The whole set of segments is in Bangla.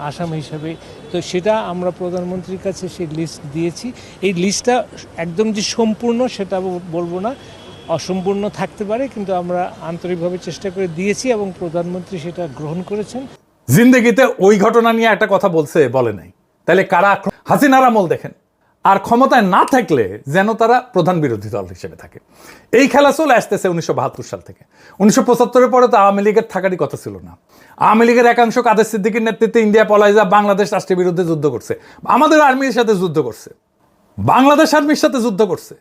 আসামি হিসাবে। তো সেটা আমরা প্রধানমন্ত্রীর কাছে সেই লিস্ট দিয়েছি। এই লিস্টটা একদম যে সম্পূর্ণ সেটা বলবো না, অসম্পূর্ণ থাকতে পারে, কিন্তু আমরা আন্তরিকভাবে চেষ্টা করে দিয়েছি এবং প্রধানমন্ত্রী সেটা গ্রহণ করেছেন। জিন্দেগিতে ওই ঘটনা নিয়ে একটা কথা বলে নাই, তাহলে কারা? হাসিনার আমল দেখেন। আর ক্ষমতায় না থাকলে যেন তারা প্রধান বিরোধী দল হিসেবে থাকে। এই খেলা চলে আসতেছে 1972 সাল থেকে। 1975-এর পরে তো আওয়ামী লীগের থাকারই কথা ছিল না। আওয়ামী লীগের একাংশ কাদের সিদ্দিকীর নেতৃত্বে ইন্ডিয়া পলায় যা বাংলাদেশ রাষ্ট্রের বিরুদ্ধে যুদ্ধ করছে, আমাদের আর্মির সাথে যুদ্ধ করছে, বাংলাদেশ আর্মির সাথে যুদ্ধ করছে,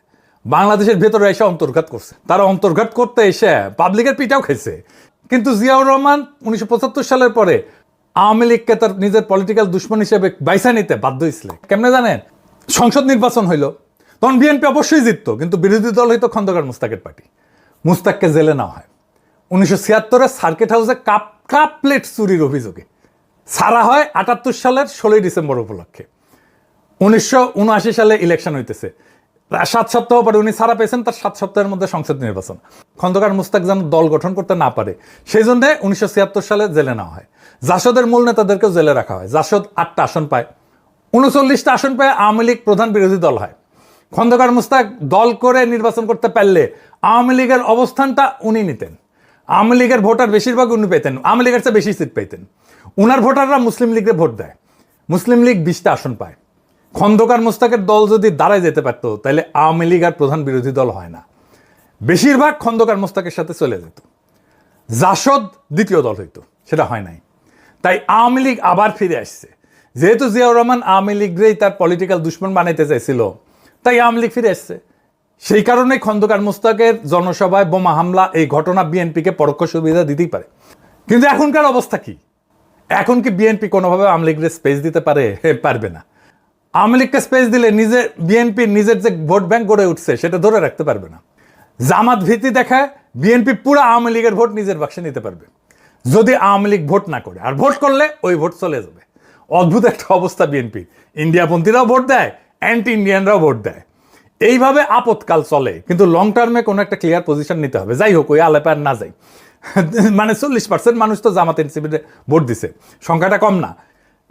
বাংলাদেশের ভেতরে এসে অন্তর্ঘাত করছে। তারা অন্তর্ঘাত করতে এসে পাবলিকের পিটাও খাইছে। কিন্তু জিয়াউর রহমান 1975 সালের পরে আওয়ামী লীগকে তার নিজের পলিটিক্যাল দুশ্মন হিসেবে বাইসা নিতে বাধ্য হয়েছিল। কেমনে জানেন? সংসদ নির্বাচন হইল, তখন বিএনপি অবশ্যই জিতত, কিন্তু বিরোধী দল হইতো খন্দকার মুস্তাকের পার্টি। মুস্তাককে জেলে নেওয়া হয় 1976-এ সার্কিট হাউসে কাপ প্লেট চুরির অভিযোগে। ছাড়া হয় 78 সালের 16 ডিসেম্বর উপলক্ষে। 1979 সালে ইলেকশন হইতেছে, 7 সপ্তাহ পরে উনি ছাড়া পেয়েছেন, তার 7 সপ্তাহের মধ্যে সংসদ নির্বাচন। খন্দকার মুস্তাক যেন দল গঠন করতে না পারে সেই জন্য 1976 সালে জেলে নেওয়া হয়। জাসদের মূল নেতাদেরকেও জেলে রাখা হয়। জাসদ 8টা আসন পায়, 39টা আসন পায় আওয়ামী লীগ প্রধান বিরোধী দল হয়। খন্দকার মুস্তাক দল করে নির্বাচন করতে পারলে আওয়ামী লীগের অবস্থানটা উনি নিতেন। আওয়ামী লীগের ভোটার বেশিরভাগ উনি পেতেন, আওয়ামী লীগের চেয়ে বেশি সিট পেতেন। উনার ভোটাররা মুসলিম লীগকে ভোট দেয়, মুসলিম লীগ 20টা আসন পায়। খন্দকার মুস্তাকের দল যদি দাঁড়ায় যেতে পারতো তাহলে আওয়ামী লীগ আর প্রধান বিরোধী দল হয় না, বেশিরভাগ খন্দকার মুস্তাকের সাথে চলে যেত। জাসদ দ্বিতীয় দল হইতো, সেটা হয় নাই। তাই আওয়ামী লীগ আবার ফিরে আসছে। যেহেতু জিয়াউর রহমান আওয়ামী লীগরেই তার পলিটিক্যাল দুশ্মন বানাইতে চাইছিল, তাই আওয়ামী লীগ ফিরে আসছে। সেই কারণে খন্দকার মুস্তাকের জনসভায় বোমা হামলা, এই ঘটনা বিএনপিকে পরোক্ষ সুবিধা দিতেই পারে। কিন্তু এখনকার অবস্থা কি? এখন কি বিএনপি কোনোভাবে আওয়ামী লীগের স্পেস দিতে পারে? পারবে না। আওয়ামী লীগকে স্পেস দিলে বিএনপির নিজের যে ভোট ব্যাংক গড়ে উঠছে সেটা ধরে রাখতে পারবে না। জামাত ভীতি দেখায় বিএনপি পুরো আওয়ামী লীগের ভোট নিজের বাক্সে নিতে পারবে যদি আওয়ামী লীগ ভোট না করে। আর ভোট করলে ওই ভোট চলে যাবে। অদ্ভুত একটা অবস্থা বিএনপি। ইন্ডিয়াপন্থীরাও ভোট দেয়, অ্যান্টি ইন্ডিয়ানরাও ভোট দেয়। এইভাবে আপদকাল চলে, কিন্তু লং টার্মে কোনো একটা ক্লিয়ার পজিশন নিতে হবে। যাই হোক, ওই আলেপে আর না যাই। মানে 40% মানুষ তো জামাত এনসিপিতে ভোট দিছে, সংখ্যাটা কম না।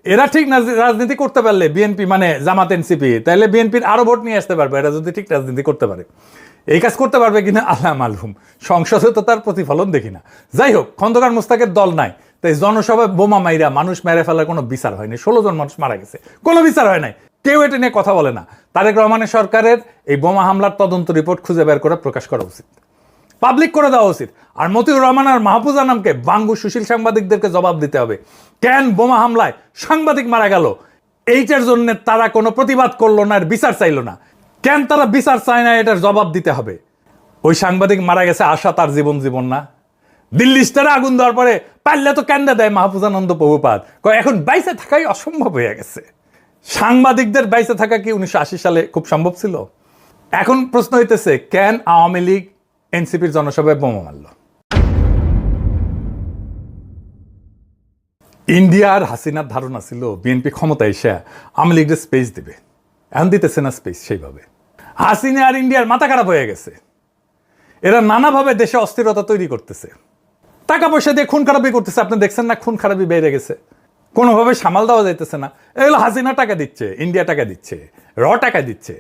এরা ঠিক রাজনীতি করতে পারলে বিএনপি মানে জামাত এনসিপি, তাহলে বিএনপির আরো ভোট নিয়ে আসতে পারবে। এরা যদি ঠিক রাজনীতি করতে পারে, এই কাজ করতে পারবে কিনা আল্লাহ মালুম। সংসদে তো তার প্রতিফলন দেখি না। যাই হোক, খন্দকার মুস্তাকের দল নাই, তাই জনসভায় বোমা মাইরা মানুষ মেরে ফেলার কোনো বিচার হয়নি। 16 জন মানুষ মারা গেছে, কোনো বিচার হয় নাই। কেউ এটা নিয়ে কথা বলে না। তারেক রহমানের সরকারের এই বোমা হামলার তদন্ত রিপোর্ট খুঁজে বের করে প্রকাশ করা উচিত, পাবলিক করে দেওয়া উচিত। আর মতিউর রহমান আর মাহফুজা নামকে বাঙ্গু সুশীল সাংবাদিকদেরকে জবাব দিতে হবে। কেন বোমা হামলায় সাংবাদিক মারা গেল, এইটার জন্য তারা কোনো প্রতিবাদ করলো না, আর বিচার চাইলো না। কেন তারা বিচার চায় না, এটার জবাব দিতে হবে। ওই সাংবাদিক মারা গেছে, আশা তার জীবন না। দিল্লি স্টারে আগুন দেওয়ার পরে পারলে তো কেন্দ্রে দেয় মাহফুজানন্দ প্রভুপাত, এখন বাইসে থাকাই অসম্ভব হয়ে গেছে। সাংবাদিকদের বাইসে থাকা কি 1980 সালে খুব সম্ভব ছিল? এখন প্রশ্ন হইতেছে, কেন আওয়ামী লীগ এনসিপির জনসভায় বোমা মারল? ইন্ডিয়ার হাসিনার ধারণা ছিল বিএনপি ক্ষমতায় এসে আওয়ামী লীগের স্পেস দিবে। এখন দিতেছে না স্পেস সেইভাবে। হাসিনা আর ইন্ডিয়ার মাথা খারাপ হয়ে গেছে। এরা নানাভাবে দেশে অস্থিরতা তৈরি করতেছে, টাকা পয়সা দিয়ে খুন খারাপি করতেছে। আপনি দেখছেন না, খুন খারাপি বেড়ে গেছে, কোনোভাবে সামাল দেওয়া যাইতেছে না। এগুলো হাসিনা টাকা দিচ্ছে, ইন্ডিয়া টাকা দিচ্ছে, টাকা দিচ্ছে।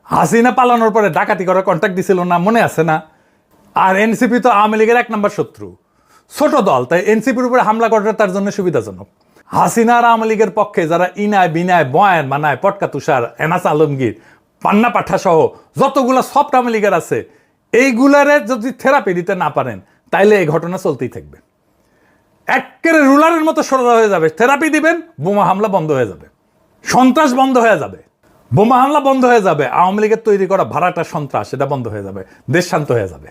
হাসিনা পালানোর পরে ডাকাতি করার কন্ট্রাক্ট দিছিল না, মনে আছে না? আর এনসিপি তো আওয়ামী লীগের 1 নম্বর শত্রু, ছোট দল, তাই এনসিপির উপরে হামলা করাটা তার জন্য সুবিধাজনক। হাসিনা আর আওয়ামী লীগের পক্ষে যারা ইনায় বিনায় বয়ান বানায়, পটকা তুষার, এনাস আলমগীর, পান্না পাঠা সহ যতগুলা সফট আওয়ামী লীগের আছে, এইগুলারে যদি থেরাপি দিতে না পারেন তাইলে এই ঘটনা চলতেই থাকবে। একেবারে রুলারের মতো সোজা হয়ে যাবে। থেরাপি দিবেন, বোমা হামলা বন্ধ হয়ে যাবে, সন্ত্রাস বন্ধ হয়ে যাবে, বোমা হামলা বন্ধ হয়ে যাবে, আওয়ামী লীগের তৈরি করা ভাড়াটা সন্ত্রাস সেটা বন্ধ হয়ে যাবে, দেশ শান্ত হয়ে যাবে।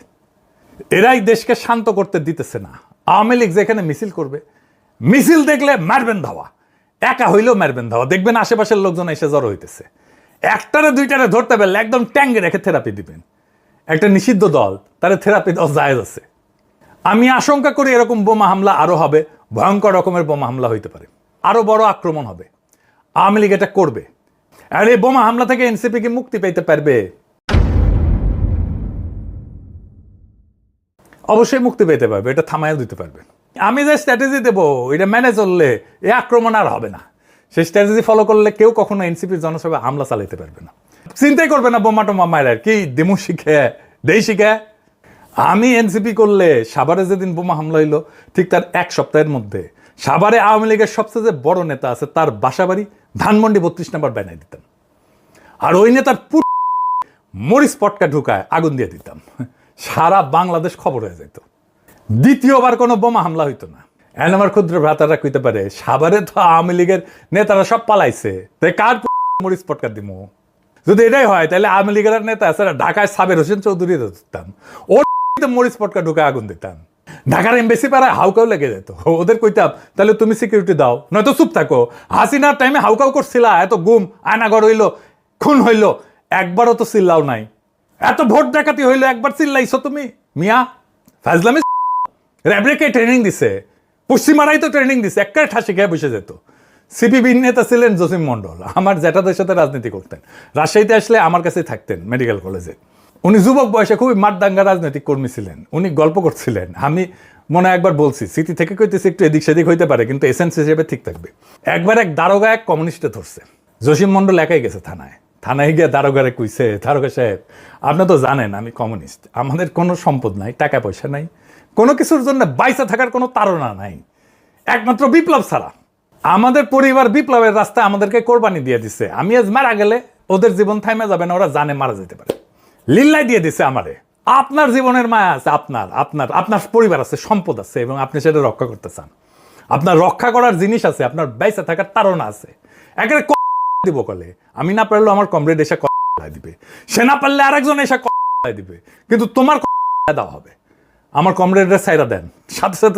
এরাই দেশকে শান্ত করতে দিতেছে না। আওয়ামী লীগ যেখানে মিছিল করবে, মিছিল দেখলে মারবেন ধাওয়া, একা হইলেও মারবেন ধাওয়া। দেখবেন আশেপাশের লোকজন এসে জড়ো হইতেছে, একটারে দুইটারে ধরতে পারলে একদম ট্যাঙ্গে রেখে থেরাপি দিবেন। একটা নিষিদ্ধ দল, তার থেরাপি দেওয়া জায়েজ আছে। আমি আশঙ্কা করি এরকম বোমা হামলা আরো হবে, ভয়ঙ্কর রকমের বোমা হামলা হইতে পারে, আরো বড় আক্রমণ হবে। আওয়ামী লীগ এটা করবে। আর এই বোমা হামলা থেকে এনসিপি কি মুক্তি পেতে পারবে? অবশ্যই মুক্তি পেতে পারবে, এটা থামাইয়া দিতে পারবে। আমি যে স্ট্র্যাটেজি দেবো এটা মেনে চললে এই আক্রমণ আর হবে না। সেই স্ট্র্যাটেজি ফলো করলে কেউ কখনো এনসিপির জনসভায় হামলা চালাইতে পারবে না, চিন্তাই করবে না বোমা টোমা মায়ের কি দিমু শিখে দেই শিখে। আমি এনসিপি করলে সাভারে যেদিন বোমা হামলা হইলো ঠিক তার এক সপ্তাহের মধ্যে সাভারে আওয়ামী লীগের সবচেয়ে যে বড় নেতা আছে তার বাসাবাড়ি ধানমন্ডি 32 নম্বর বানাই দিতাম, আর ওই নেতার মরিচ পটকা ঢুকায় আগুন দিয়ে দিতাম, সারা বাংলাদেশ খবর হয়ে যেত, দ্বিতীয়বার কোনো বোমা হামলা হইতো না। এখন আমার ক্ষুদ্র ভ্রাতারা কইতে পারে সাভারে তো আওয়ামী লীগের নেতারা সব পালাইছে, তাই কার মরিচ পটকা দিমু? যদি এটাই হয় তাহলে আওয়ামী লীগের নেতা আছে ঢাকায় সাবের হোসেন চৌধুরী দিতাম, ওর মরিচ পটকা ঢুকায় আগুন দিতাম, ঢাকার এমবেসি পাড়ায় হাউকাও লেগে যেত, ওদের কইতাম তাহলে তুমি সিকিউরিটি দাও নয়তো চুপ থাকো। হাসিনার টাইমে হাউকাও করছিলা, এত গুম আয়নাগর হইলো, খুন হইলো, একবারও তো চিল্লাও নাই। এত ভোট ডাকাতি হইলো, একবার চিল্লাইছো তুমি? মিয়া ফাজলামি র্যাবরেকে ট্রেনিং দিছে, পশ্চিমারাই তো ট্রেনিং দিছে, একটা ঠাসি খেয়ে বসে যেত। সিপিবি নেতা ছিলেন জসিম মন্ডল, আমার জ্যাঠাদের সাথে রাজনীতি করতেন, রাজশাহীতে আসলে আমার কাছেই থাকতেন মেডিকেল কলেজে। উনি যুবক বয়সে খুবই মাঠদাঙ্গা রাজনৈতিক কর্মী ছিলেন, উনি গল্প করছিলেন, আমি মনে হয় একবার বলছি, স্মৃতি থেকে কইতেছি একটু এদিক সেদিক হইতে পারে কিন্তু এসেন্স হিসেবে ঠিক থাকবে। একবার এক দারোগা এক কমিউনিস্টে ধরছে, জসিম মন্ডল একাই গেছে থানায় গিয়ে দারোগারে কইছে, দারোগা সাহেব আপনি তো জানেন আমি কমিউনিস্ট, আমাদের কোনো সম্পদ নাই, টাকা পয়সা নাই, কোনো কিছুর জন্য বাইসা থাকার কোনো তাড়না নাই, একমাত্র বিপ্লব ছাড়া। আমাদের পরিবার বিপ্লবের রাস্তায় আমাদেরকে কোরবানি দিয়ে দিছে, আমি আজ মারা গেলে ওদের জীবন থামে যাবে না, ওরা জানে মারা যেতে পারে, লিল্লাই দিয়ে দিছে আমারে। আপনার জীবনের মায়া আছে, আপনার পরিবার আছে, সম্পদ আছে এবং আপনি সেটা রক্ষা করতে চান, আপনার রক্ষা করার জিনিস আছে, আপনার বাইসা থাকার তাড়না আছে। একেবারে দিব কলে, আমি না পারলেও আমার কমরেড এসে দিবে, সে না পারলে আরেকজন এসে দিবে, কিন্তু তোমার দেওয়া হবে। আমার কমরেডরা সাইরা দেন, সাথে সাথে